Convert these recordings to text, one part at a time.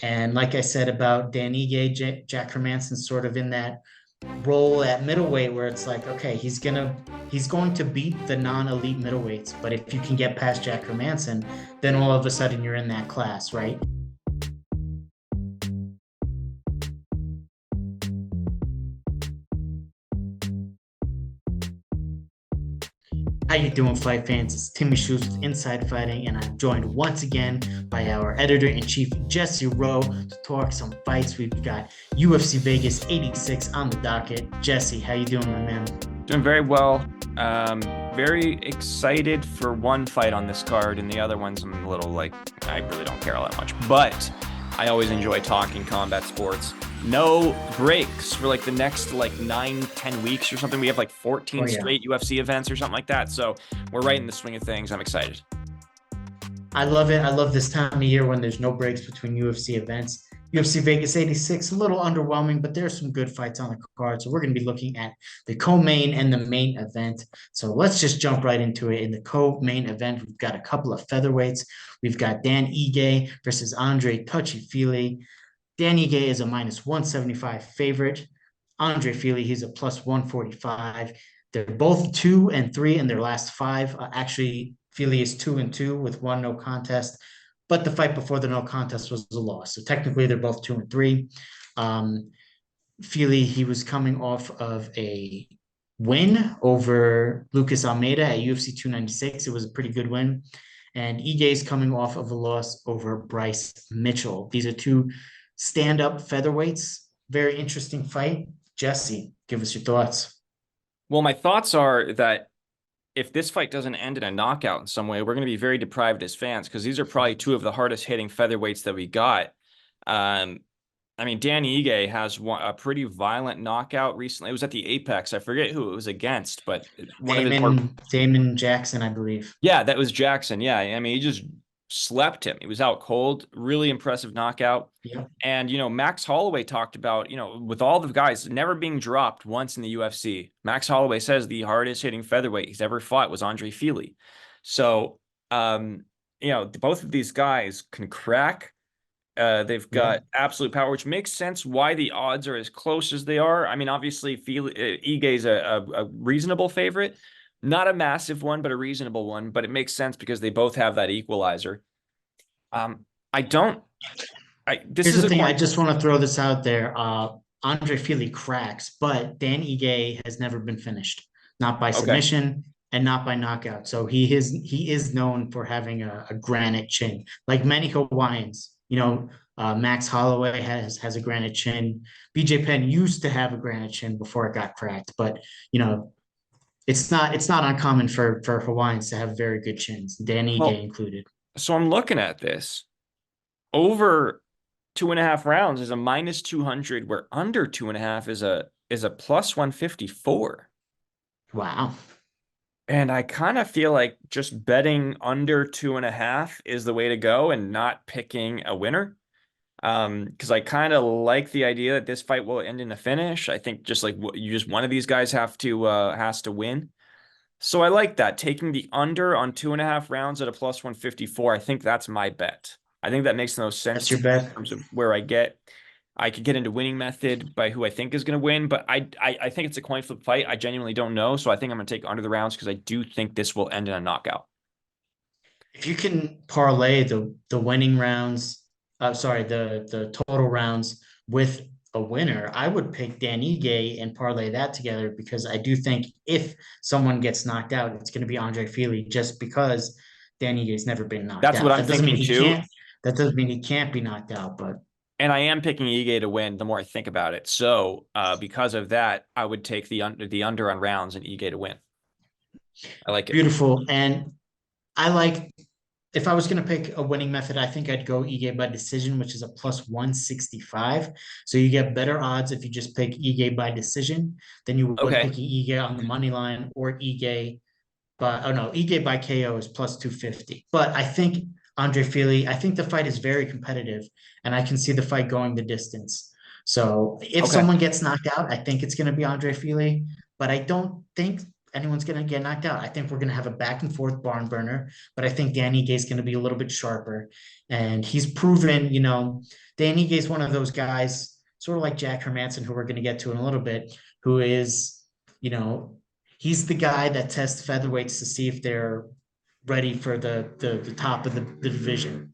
And like I said about Dan Ige, Jack Hermansson sort of in that role at middleweight where it's like, okay, he's going to beat the non-elite middleweights, but if you can get past Jack Hermansson, then all of a sudden you're in that class, right? How you doing, fight fans? It's Timmy Shoes with Inside Fighting, and I'm joined once again by our editor-in-chief, Jesse Rowe, to talk some fights. We've got UFC Vegas 86 on the docket. Jesse, how you doing, my man? Doing very well. Very excited for one fight on this card, and the other ones I'm a little like, I really don't care all that much. But I always enjoy talking combat sports. No breaks for like the next like 9-10 weeks or something. We have like 14 straight UFC events or something like that. So we're right in the swing of things. I'm excited. I love it. I love this time of year when there's no breaks between UFC events. UFC Vegas 86, a little underwhelming, but there's some good fights on the card. So we're going to be looking at the co-main and the main event. So let's just jump right into it. In the co-main event, we've got a couple of featherweights. We've got Dan Ige versus Andre Touchy Fili. Dan Ige is a minus 175 favorite. Andre Fili, he's a plus 145. They're both 2-3 in their last five. Actually, Fili is 2-2 with one no contest, but the fight before the no contest was a loss. So technically, they're both 2-3. Fili, he was coming off of a win over Lucas Almeida at UFC 296. It was a pretty good win. And Ige is coming off of a loss over Bryce Mitchell. These are two stand-up featherweights. Very interesting fight. Jesse, give us your thoughts. Well, my thoughts are that if this fight doesn't end in a knockout in some way, we're going to be very deprived as fans because these are probably two of the hardest hitting featherweights that we got. I mean, Danny Ige has a pretty violent knockout recently. It was at the Apex. I forget who it was against, but Damon Jackson, I believe. Yeah, that was Jackson. Yeah, I mean, he just slept him. He was out cold. Really impressive knockout. Yeah. And, Max Holloway talked about, with all the guys never being dropped once in the UFC. Max Holloway says the hardest hitting featherweight he's ever fought was Andre Fili. So, both of these guys can crack. They've got absolute power, which makes sense why the odds are as close as they are. I mean, obviously, Ige is a reasonable favorite. Not a massive one, but a reasonable one. But it makes sense because they both have that equalizer. Here's the thing. I just want to throw this out there. Andre Fili cracks, but Dan Ige has never been finished, not by submission and not by knockout. So he is known for having a granite chin, like many Hawaiians. Max Holloway has a granite chin. BJ Penn used to have a granite chin before it got cracked, but it's not uncommon for Hawaiians to have very good chins, Dan Ige included. So I'm looking at this. Over 2.5 rounds is a minus 200, where under 2.5 is a plus 154. Wow. And I kind of feel like just betting under 2.5 is the way to go and not picking a winner. Because I kind of like the idea that this fight will end in a finish. I think just like one of these guys has to win. So I like that. Taking the under on 2.5 rounds at a plus 154. I think that's my bet. I think that makes the most sense. That's your bet. In terms of where I could get into winning method by who I think is going to win, but I think it's a coin flip fight. I genuinely don't know. So I think I'm going to take under the rounds because I do think this will end in a knockout. If you can parlay the winning rounds, the total rounds with a winner, I would pick Dan Ige and parlay that together because I do think if someone gets knocked out, it's going to be Andre Fili just because Dan Ige has never been knocked out. That's what I'm thinking too. That doesn't mean he can't be knocked out, but. And I am picking Ige to win the more I think about it. So because of that, I would take the under on rounds and Ige to win. I like it. Beautiful. And I like, if I was going to pick a winning method, I think I'd go Ige by decision, which is a plus 165. So you get better odds if you just pick Ige by decision than you would picking Ige on the money line or Ige by KO is plus 250. But I think Andre Fili, I think the fight is very competitive, and I can see the fight going the distance. So if someone gets knocked out, I think it's going to be Andre Fili, but I don't think anyone's going to get knocked out. I think we're going to have a back and forth barn burner, but I think Dan Ige is going to be a little bit sharper. And he's proven, Dan Ige is one of those guys, sort of like Jack Hermansson, who we're going to get to in a little bit, who is, you know, he's the guy that tests featherweights to see if they're ready for the top of the division.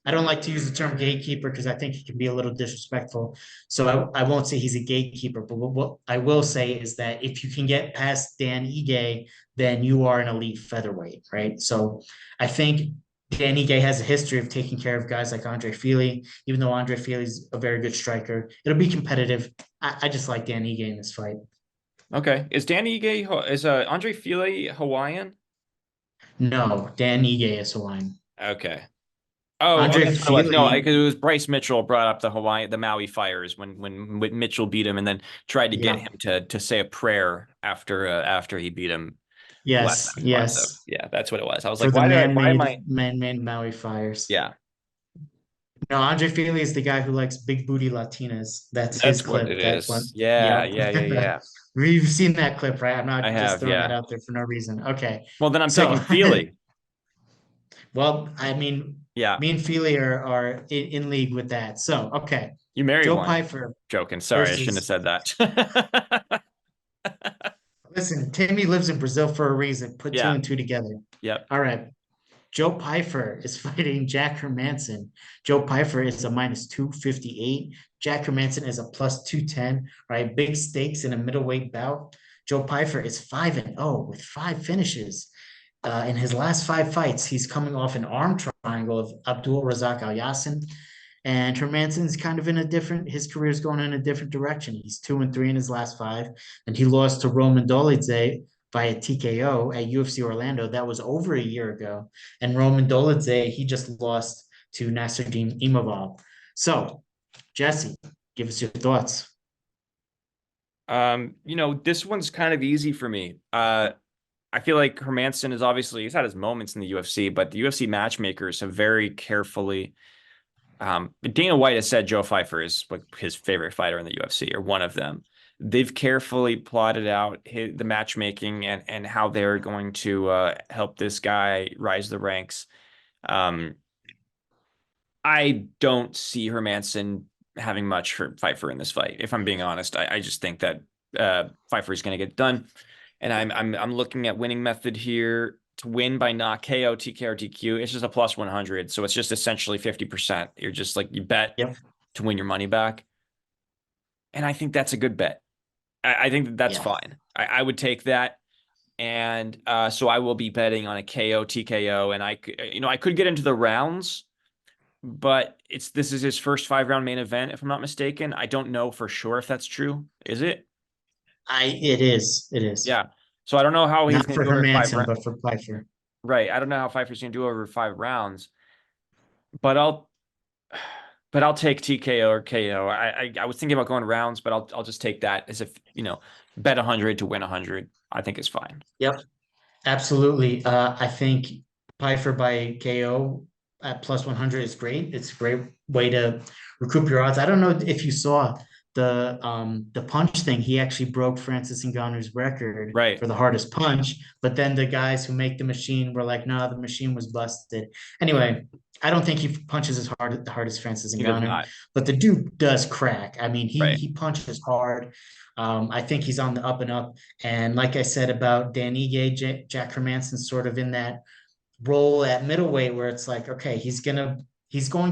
I don't like to use the term gatekeeper because I think it can be a little disrespectful. So I won't say he's a gatekeeper, but what I will say is that if you can get past Dan Ige, then you are an elite featherweight, right? So I think Dan Ige has a history of taking care of guys like Andre Fili, even though Andre Fili is a very good striker. It'll be competitive. I just like Dan Ige in this fight. Okay. Is Andre Fili Hawaiian? No, Dan Ige is Hawaiian. Okay. Oh, Andre that's what it was. No, Fili, because it was Bryce Mitchell brought up the Maui Fires when Mitchell beat him and then tried to get yeah, him to say a prayer after he beat him last yes, time he fought. So yes, yeah, that's what it was. I was for like, the why am I? man-made Maui Fires. Yeah, No, Andre Fili is the guy who likes big booty Latinas. That's his that's what clip. it That one. is. Yeah, Yep. yeah, yeah, yeah. We've seen that clip, right? I'm I not just have, throwing that yeah. out there for no reason. Okay. Well, then I'm So, taking Feely. well, I mean, Yeah, me and Fili are in league with that. So, okay. you married Joe one. Pyfer Joking. Sorry, I shouldn't have versus, said that. listen, Timmy lives in Brazil for a reason. Put two Yeah. and two together. Yep. All right. Joe Pyfer is fighting Jack Hermansson. Joe Pyfer is a minus 258. Jack Hermansson is a plus 210. Right, big stakes in a middleweight bout. Joe Pyfer is 5-0 with 5 finishes. In his last 5 fights, he's coming off an arm triangle of Abdul Razak Al Yassin. And Hermansson's kind of in a different, his career is going in a different direction. He's 2-3 in his last 5, and he lost to Roman Dolidze via TKO at UFC Orlando. That was over a year ago. And Roman Dolidze, he just lost to Nasruddin Imavov. So, Jesse, give us your thoughts. This one's kind of easy for me. I feel like Hermansson he's had his moments in the UFC, but the UFC matchmakers have very carefully. Dana White has said Joe Pyfer is like his favorite fighter in the UFC, or one of them. They've carefully plotted out the matchmaking and how they're going to help this guy rise the ranks. I don't see Hermansson having much for Pyfer in this fight. If I'm being honest, I just think that Pyfer is going to get done. And I'm looking at winning method here to win by knock KO, TKO, or DQ. It's just a plus 100, so it's just essentially 50%. You're just like you bet Yep. to win your money back, and I think that's a good bet. I think that's Yeah. fine. I would take that, and so I will be betting on a KO, TKO, and I could get into the rounds, but this is his first 5-round main event, if I'm not mistaken. I don't know for sure if that's true. Is it? It is. It is. Yeah. So I don't know how he's Not going for to do over five Hermansson, rounds. but for Pyfer. Right. I don't know how Pfeiffer's going to do over 5 rounds, but I'll take TKO or KO. I was thinking about going rounds, but I'll just take that as if, bet 100 to win 100. I think is fine. Yep. Absolutely. I think Pyfer by KO at plus 100 is great. It's a great way to recoup your odds. I don't know if you saw the punch thing. He actually broke Francis Ngannou's record Right. for the hardest punch, but then the guys who make the machine were like, "No, the machine was busted." Anyway, I don't think he punches as hard as Francis He does Ngannou, not. but the dude does crack. I mean, he Right. he punches hard. I think he's on the up and up. And like I said about Dan Ige, Jack Hermansson's sort of in that role at middleweight where it's like, okay, he's going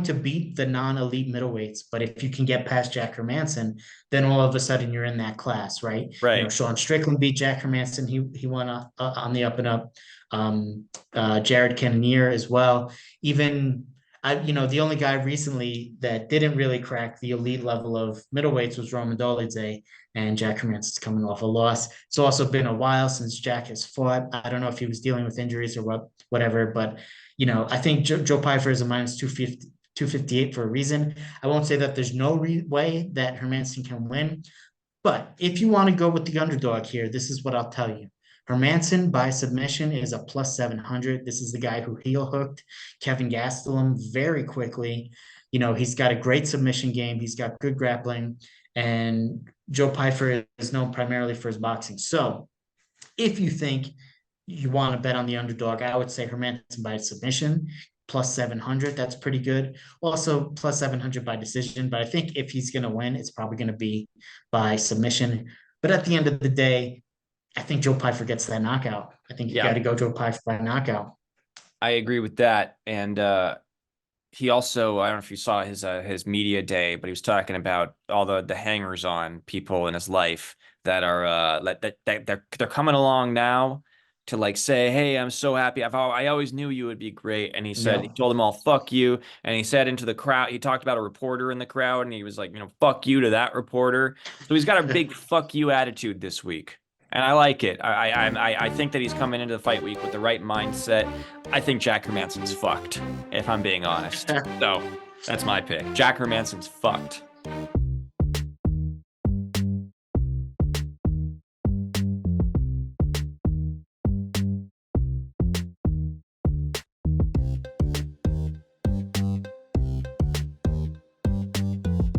to beat the non-elite middleweights, but if you can get past Jack Hermansson, then all of a sudden you're in that class, right? Right. Sean Strickland beat Jack Hermansson. He won on the up and up. Jared Cannonier as well. Even the only guy recently that didn't really crack the elite level of middleweights was Roman Dolidze, and Jack Hermansson's coming off a loss. It's also been a while since Jack has fought. I don't know if he was dealing with injuries or whatever, but I think Joe Pyfer is a minus 250, 258 for a reason. I won't say that there's no way that Hermansson can win, but if you want to go with the underdog here, this is what I'll tell you. Hermansson by submission is a plus 700. This is the guy who heel hooked Kevin Gastelum very quickly. He's got a great submission game. He's got good grappling, and Joe Pyfer is known primarily for his boxing. So if you think you want to bet on the underdog, I would say Hermansson by submission plus 700. That's pretty good. Also plus 700 by decision. But I think if he's going to win, it's probably going to be by submission. But at the end of the day, I think Joe Pyfer gets that knockout. I think you got Yeah, to go Joe Pyfer by knockout. I agree with that. And he also, I don't know if you saw his media day, but he was talking about all the hangers on people in his life that are that they're coming along now to like say, hey, I'm so happy. I always knew you would be great. And he said, he Yeah. told them all, fuck you. And he said into the crowd, he talked about a reporter in the crowd, and he was like, fuck you to that reporter. So he's got a big fuck you attitude this week. And I like it. I think that he's coming into the fight week with the right mindset. I think Jack Hermansson's fucked, if I'm being honest. So that's my pick. Jack Hermansson's fucked.